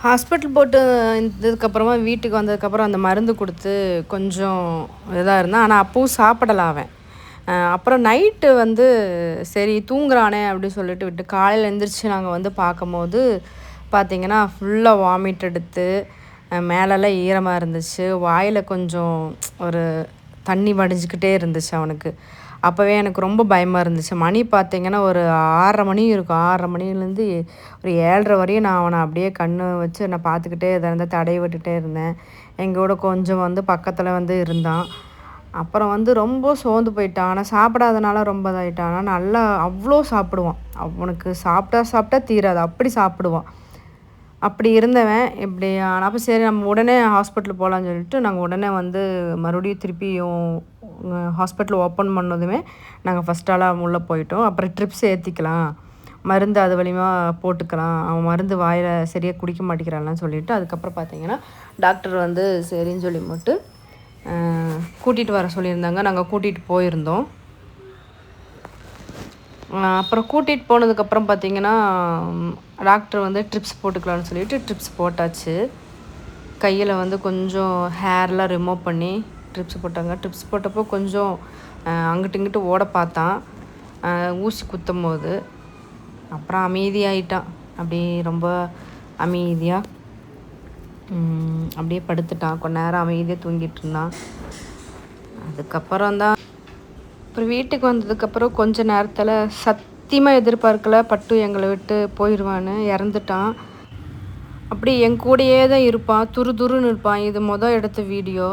Hospital போட்டு இருந்ததுக்கப்புறமா வீட்டுக்கு வந்ததுக்கப்புறம் அந்த மருந்து கொடுத்து கொஞ்சம் இதாக இருந்தான். ஆனால் அப்பவும் சாப்பிடல அவன். அப்புறம் நைட்டு சரி தூங்குறானே அப்படி சொல்லிட்டு விட்டு காலையில் எழுந்திரிச்சு நாங்கள் பார்க்கும்போது பார்த்திங்கன்னா ஃபுல்லாக வாமிட் எடுத்து மேலெல்லாம் ஈரமாக இருந்துச்சு. வாயில் கொஞ்சம் ஒரு தண்ணி வடிஞ்சிக்கிட்டே இருந்துச்சு அவனுக்கு. அப்போவே எனக்கு ரொம்ப பயமாக இருந்துச்சு. மணி பார்த்திங்கன்னா ஒரு 6:30 மணி இருக்கும். 6:30 மணிலேருந்து ஒரு 7:30 வரையும் நான் அவனை அப்படியே கண்ணு வச்சு நான் பார்த்துக்கிட்டே இருந்தேன். தடவி விட்டுட்டே இருந்தேன். எங்களோட கொஞ்சம் பக்கத்தில் இருந்தான். அப்புறம் ரொம்ப சோர்ந்து போயிட்டான். ஆனால் சாப்பிடாதனால ரொம்ப இதாகிட்டான். ஆனால் நல்லா அவ்வளோ சாப்பிடுவான். அவனுக்கு சாப்பிட்டா தீராது, அப்படி சாப்பிடுவான். அப்படி இருந்தவன் இப்படி அப்போ சரி நம்ம உடனே ஹாஸ்பிட்டல் போகலான்னு சொல்லிட்டு நாங்கள் உடனே மறுபடியும் திருப்பியும் ஹாஸ்பிட்டல் ஓப்பன் பண்ணதுமே நாங்கள் ஃபஸ்ட் ஆளாக உள்ளே போயிட்டோம். அப்புறம் ட்ரிப்ஸ் ஏற்றிக்கலாம், மருந்து அது வழியாக போட்டுக்கலாம், அவன் மருந்து வாயில் சரியாக குடிக்க மாட்டேங்கிறான்லாம் சொல்லிவிட்டு அதுக்கப்புறம் பார்த்திங்கன்னா டாக்டர் சரின்னு சொல்லி மட்டும் கூட்டிகிட்டு வர சொல்லியிருந்தாங்க. நாங்கள் கூட்டிகிட்டு போயிருந்தோம். அப்புறம் கூட்டிகிட்டு போனதுக்கப்புறம் பார்த்திங்கன்னா டாக்டர் ட்ரிப்ஸ் போட்டுக்கலான்னு சொல்லிவிட்டு ட்ரிப்ஸ் போட்டாச்சு. கையில் கொஞ்சம் ஹேர்லாம் ரிமூவ் பண்ணி ட்ரிப்ஸ் போட்டாங்க. ட்ரிப்ஸ் போட்டப்போ கொஞ்சம் அங்கிட்டு இங்கிட்டு ஓட பார்த்தான் ஊசி குத்தும் போது. அப்புறம் அமைதியாகிட்டான். அப்படி ரொம்ப அமைதியாக அப்படியே படுத்துட்டான். கொஞ்ச நேரம் அமைதியாக தூங்கிட்டு இருந்தான். அதுக்கப்புறம் தான் அப்புறம் வீட்டுக்கு வந்ததுக்கப்புறம் கொஞ்ச நேரத்தில் சத்தியமாக எதிர்பார்க்கல பட்டு எங்களை விட்டு போயிடுவான்னு, இறந்துட்டான். அப்படி என் கூடயே தான் இருப்பான், துருதுருன்னு இருப்பான். இது எடுத்த வீடியோ.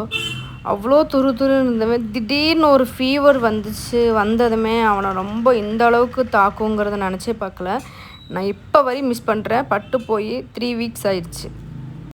அவ்வளோ துருதுருன்னு இருந்தவன் திடீர்னு ஒரு ஃபீவர் வந்ததுமே அவனை ரொம்ப இந்த அளவுக்கு தாக்குங்கிறத நினச்சே பார்க்கல. நான் இப்போ வரையும் மிஸ் பண்ணுறேன். பட்டு போய் 3 வீக்ஸ் ஆயிடுச்சு.